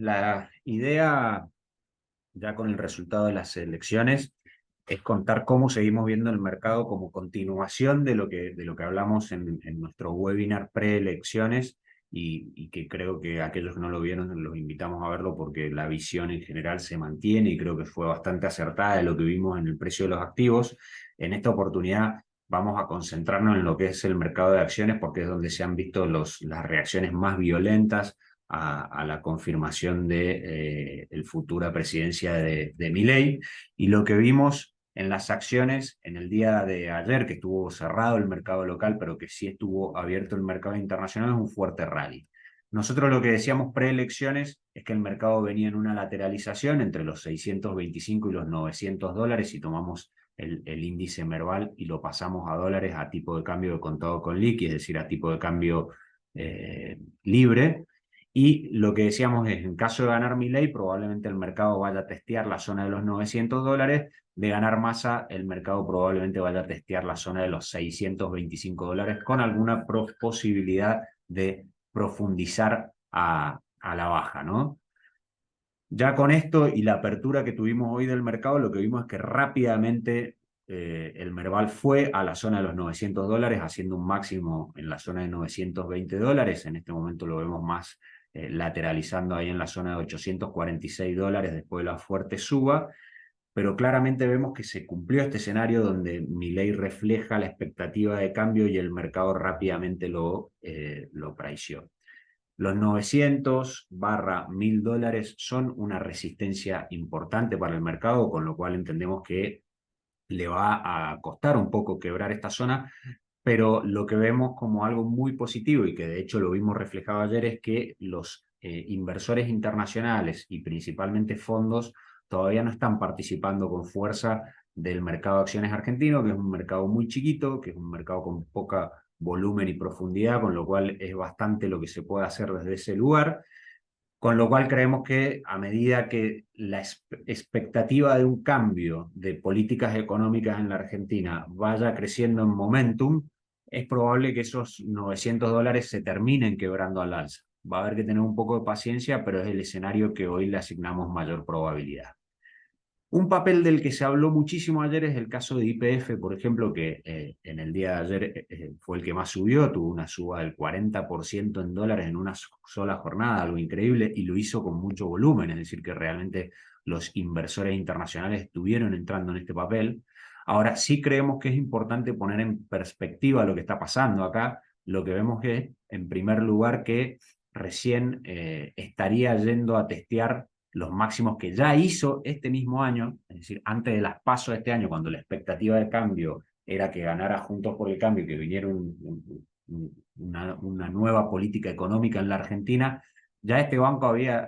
la idea, ya con el resultado de las elecciones, es contar cómo seguimos viendo el mercado como continuación de lo que hablamos en nuestro webinar preelecciones y que creo que aquellos que no lo vieron los invitamos a verlo porque la visión en general se mantiene y creo que fue bastante acertada de lo que vimos en el precio de los activos. En esta oportunidad vamos a concentrarnos en lo que es el mercado de acciones porque es donde se han visto las reacciones más violentas a la confirmación de el futura presidencia de Milei. Y lo que vimos en las acciones en el día de ayer, que estuvo cerrado el mercado local, pero que sí estuvo abierto el mercado internacional, es un fuerte rally. Nosotros lo que decíamos preelecciones es que el mercado venía en una lateralización entre los 625 y los 900 dólares si tomamos el índice Merval y lo pasamos a dólares a tipo de cambio de contado con liqui, es decir, a tipo de cambio libre. Y lo que decíamos es, en caso de ganar Milei, probablemente el mercado vaya a testear la zona de los 900 dólares. De ganar Massa, el mercado probablemente vaya a testear la zona de los 625 dólares con alguna posibilidad de profundizar a la baja, ¿no? Ya con esto y la apertura que tuvimos hoy del mercado, lo que vimos es que rápidamente el Merval fue a la zona de los 900 dólares, haciendo un máximo en la zona de 920 dólares. En este momento lo vemos más lateralizando ahí en la zona de 846 dólares después de la fuerte suba. Pero claramente vemos que se cumplió este escenario donde Milei refleja la expectativa de cambio y el mercado rápidamente lo prició. Los 900/1000 dólares son una resistencia importante para el mercado, con lo cual entendemos que le va a costar un poco quebrar esta zona, pero lo que vemos como algo muy positivo y que de hecho lo vimos reflejado ayer es que los inversores internacionales y principalmente fondos todavía no están participando con fuerza del mercado de acciones argentino, que es un mercado muy chiquito, que es un mercado con poca volumen y profundidad, con lo cual es bastante lo que se puede hacer desde ese lugar. Con lo cual creemos que a medida que la expectativa de un cambio de políticas económicas en la Argentina vaya creciendo en momentum, es probable que esos 900 dólares se terminen quebrando al alza. Va a haber que tener un poco de paciencia, pero es el escenario que hoy le asignamos mayor probabilidad. Un papel del que se habló muchísimo ayer es el caso de YPF, por ejemplo, que en el día de ayer fue el que más subió, tuvo una suba del 40% en dólares en una sola jornada, algo increíble, y lo hizo con mucho volumen, es decir, que realmente los inversores internacionales estuvieron entrando en este papel. Ahora sí creemos que es importante poner en perspectiva lo que está pasando acá. Lo que vemos es, en primer lugar, que recién estaría yendo a testear los máximos que ya hizo este mismo año, es decir, antes de las PASO de este año, cuando la expectativa de cambio era que ganara Juntos por el Cambio, que viniera una nueva política económica en la Argentina, ya este banco había,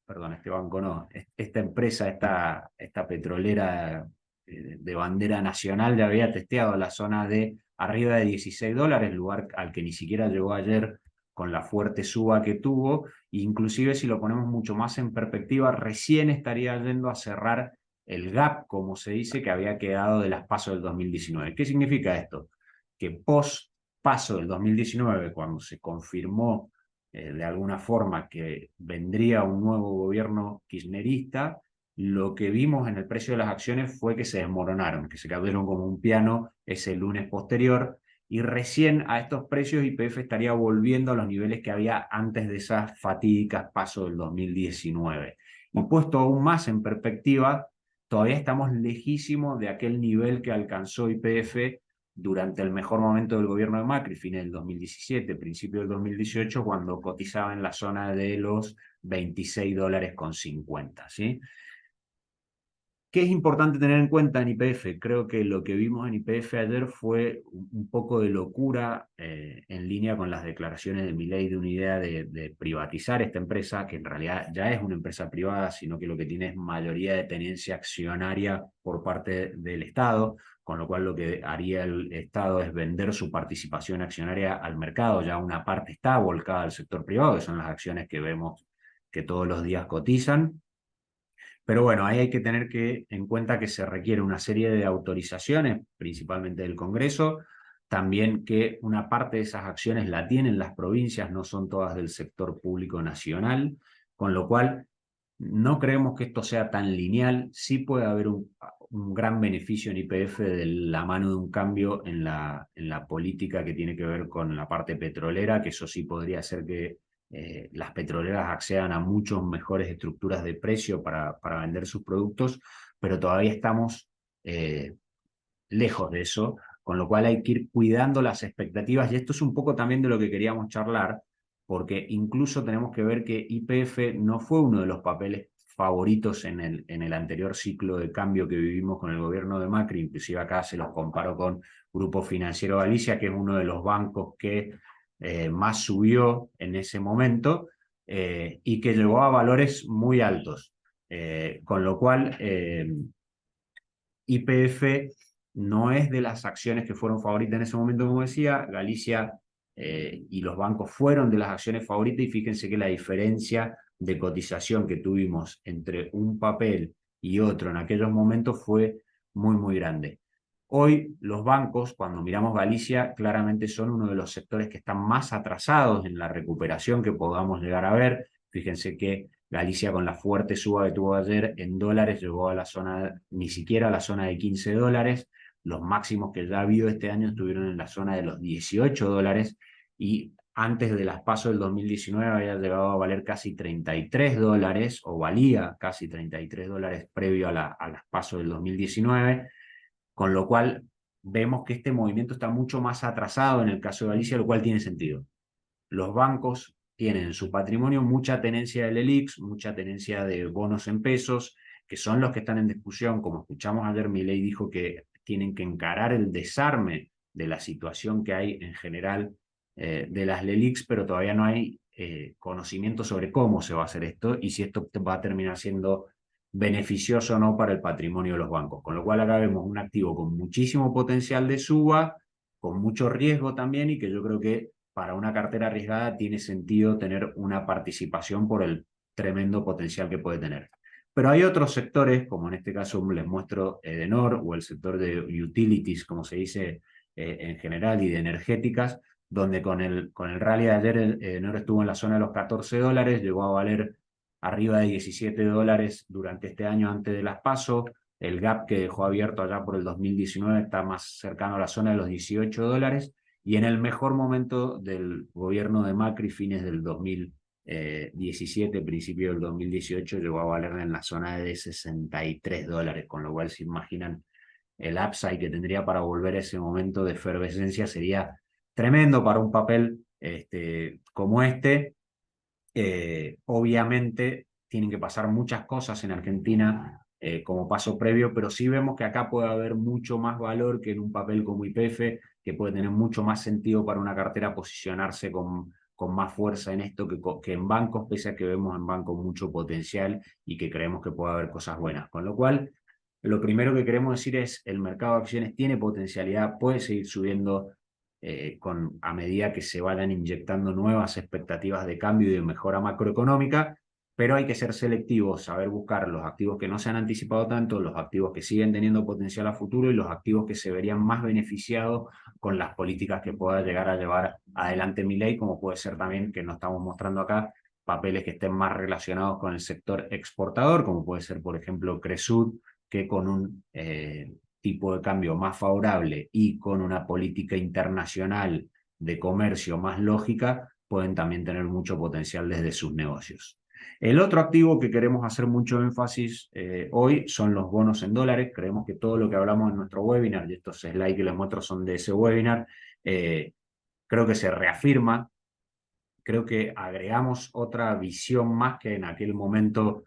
perdón, este banco no, esta empresa, esta petrolera de bandera nacional ya había testeado la zona de arriba de 16 dólares, lugar al que ni siquiera llegó ayer con la fuerte suba que tuvo. Inclusive si lo ponemos mucho más en perspectiva, recién estaría yendo a cerrar el gap, como se dice, que había quedado de las PASO del 2019. ¿Qué significa esto? Que post paso del 2019, cuando se confirmó de alguna forma que vendría un nuevo gobierno kirchnerista, lo que vimos en el precio de las acciones fue que se desmoronaron, que se cayeron como un piano ese lunes posterior, y recién a estos precios YPF estaría volviendo a los niveles que había antes de esas fatídicas pasos del 2019. Y puesto aún más en perspectiva, todavía estamos lejísimos de aquel nivel que alcanzó YPF durante el mejor momento del gobierno de Macri, fines del 2017, principio del 2018, cuando cotizaba en la zona de los 26 dólares con 50, ¿sí? ¿Qué es importante tener en cuenta en YPF? Creo que lo que vimos en YPF ayer fue un poco de locura en línea con las declaraciones de Milei de una idea de privatizar esta empresa, que en realidad ya es una empresa privada, sino que lo que tiene es mayoría de tenencia accionaria por parte del Estado, con lo cual lo que haría el Estado es vender su participación accionaria al mercado. Ya una parte está volcada al sector privado, que son las acciones que vemos que todos los días cotizan. Pero bueno, ahí hay que tener en cuenta que se requiere una serie de autorizaciones, principalmente del Congreso, también que una parte de esas acciones la tienen las provincias, no son todas del sector público nacional, Con lo cual, no creemos que esto sea tan lineal. Sí puede haber un gran beneficio en YPF de la mano de un cambio en la política que tiene que ver con la parte petrolera, que eso sí podría hacer que las petroleras accedan a muchas mejores estructuras de precio para vender sus productos, pero todavía estamos lejos de eso, con lo cual hay que ir cuidando las expectativas, y esto es un poco también de lo que queríamos charlar, porque incluso tenemos que ver que YPF no fue uno de los papeles favoritos en el anterior ciclo de cambio que vivimos con el gobierno de Macri. Inclusive acá se los comparo con Grupo Financiero Galicia, que es uno de los bancos que más subió en ese momento y que llegó a valores muy altos. Con lo cual, YPF no es de las acciones que fueron favoritas en ese momento, como decía. Galicia y los bancos fueron de las acciones favoritas, y fíjense que la diferencia de cotización que tuvimos entre un papel y otro en aquellos momentos fue muy, muy grande. Hoy los bancos, cuando miramos Galicia, claramente son uno de los sectores que están más atrasados en la recuperación que podamos llegar a ver. Fíjense que Galicia, con la fuerte suba que tuvo ayer en dólares, llegó a la zona, ni siquiera a la zona de $15. Los máximos que ya ha habido este año estuvieron en la zona de los $18, y antes de las PASO del 2019 había llegado a valer casi $33, o valía casi $33 previo a las PASO del 2019, con lo cual vemos que este movimiento está mucho más atrasado en el caso de Galicia, lo cual tiene sentido. Los bancos tienen en su patrimonio mucha tenencia del ELIX, mucha tenencia de bonos en pesos, que son los que están en discusión. Como escuchamos ayer, Milei dijo que tienen que encarar el desarme de la situación que hay en general de las LELIX, pero todavía no hay conocimiento sobre cómo se va a hacer esto y si esto va a terminar siendo beneficioso o no para el patrimonio de los bancos. Con lo cual acá vemos un activo con muchísimo potencial de suba, con mucho riesgo también, y que yo creo que para una cartera arriesgada tiene sentido tener una participación por el tremendo potencial que puede tener. Pero hay otros sectores, como en este caso les muestro Edenor, o el sector de utilities, como se dice en general, y de energéticas, donde con el rally de ayer Edenor estuvo en la zona de los $14, llegó a valer arriba de $17 durante este año antes de las PASO. El gap que dejó abierto allá por el 2019 está más cercano a la zona de los $18, y en el mejor momento del gobierno de Macri, fines del 2017, principio del 2018, llegó a valer en la zona de $63, con lo cual se imaginan el upside que tendría para volver a ese momento de efervescencia. Sería tremendo para un papel como este. Obviamente tienen que pasar muchas cosas en Argentina como paso previo, pero sí vemos que acá puede haber mucho más valor que en un papel como YPF, que puede tener mucho más sentido para una cartera posicionarse con más fuerza en esto que en bancos, pese a que vemos en bancos mucho potencial y que creemos que puede haber cosas buenas. Con lo cual, lo primero que queremos decir es, el mercado de acciones tiene potencialidad, puede seguir subiendo a medida que se vayan inyectando nuevas expectativas de cambio y de mejora macroeconómica, pero hay que ser selectivos, saber buscar los activos que no se han anticipado tanto, los activos que siguen teniendo potencial a futuro y los activos que se verían más beneficiados con las políticas que pueda llegar a llevar adelante Milei, como puede ser también, que nos estamos mostrando acá, papeles que estén más relacionados con el sector exportador, como puede ser, por ejemplo, Cresud, que con un tipo de cambio más favorable y con una política internacional de comercio más lógica, pueden también tener mucho potencial desde sus negocios. El otro activo que queremos hacer mucho énfasis hoy son los bonos en dólares. Creemos que todo lo que hablamos en nuestro webinar, y estos slides que les muestro son de ese webinar, creo que se reafirma. Creo que agregamos otra visión más que en aquel momento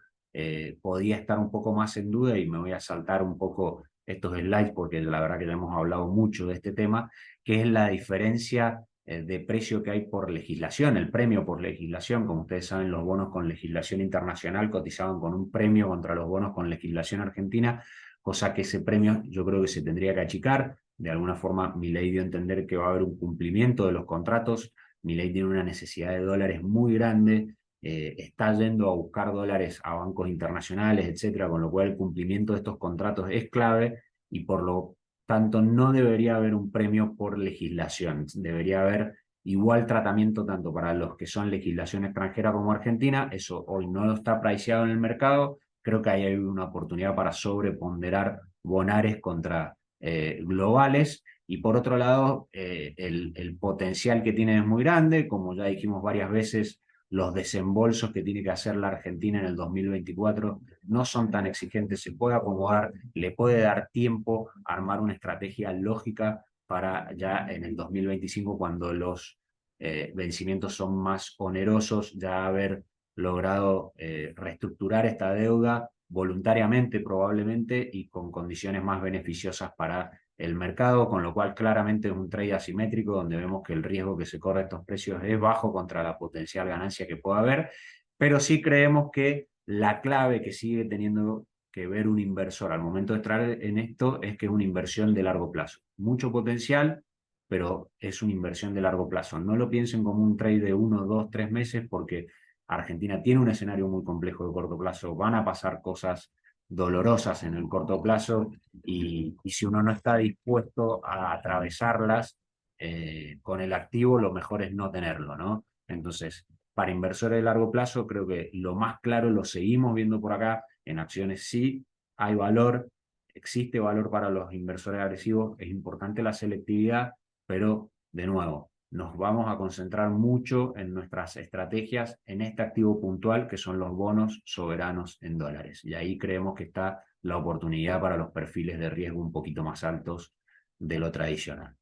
podía estar un poco más en duda, y me voy a saltar un poco estos slides porque la verdad que ya hemos hablado mucho de este tema, que es la diferencia de precio que hay por legislación, el premio por legislación. Como ustedes saben, los bonos con legislación internacional cotizaban con un premio contra los bonos con legislación argentina, cosa que ese premio yo creo que se tendría que achicar. De alguna forma, Milei dio a entender que va a haber un cumplimiento de los contratos. Milei tiene una necesidad de dólares muy grande, está yendo a buscar dólares a bancos internacionales, etcétera, con lo cual el cumplimiento de estos contratos es clave, y por lo tanto no debería haber un premio por legislación, debería haber igual tratamiento tanto para los que son legislación extranjera como Argentina. Eso hoy no está priceado en el mercado. Creo que ahí hay una oportunidad para sobreponderar bonares contra globales. Y por otro lado, el potencial que tiene es muy grande, como ya dijimos varias veces, los desembolsos que tiene que hacer la Argentina en el 2024 no son tan exigentes, se puede acomodar, le puede dar tiempo a armar una estrategia lógica para ya en el 2025, cuando los vencimientos son más onerosos, ya haber logrado reestructurar esta deuda voluntariamente probablemente y con condiciones más beneficiosas para el mercado, con lo cual claramente es un trade asimétrico donde vemos que el riesgo que se corre a estos precios es bajo contra la potencial ganancia que pueda haber, pero sí creemos que la clave que sigue teniendo que ver un inversor al momento de entrar en esto es que es una inversión de largo plazo. Mucho potencial, pero es una inversión de largo plazo. No lo piensen como un trade de 1, 2, 3 meses, porque Argentina tiene un escenario muy complejo de corto plazo, van a pasar cosas dolorosas en el corto plazo y si uno no está dispuesto a atravesarlas con el activo, lo mejor es no tenerlo, ¿no? Entonces, para inversores de largo plazo, creo que lo más claro lo seguimos viendo por acá. En acciones sí hay valor, existe valor para los inversores agresivos, es importante la selectividad, pero de nuevo, nos vamos a concentrar mucho en nuestras estrategias en este activo puntual que son los bonos soberanos en dólares. Y ahí creemos que está la oportunidad para los perfiles de riesgo un poquito más altos de lo tradicional.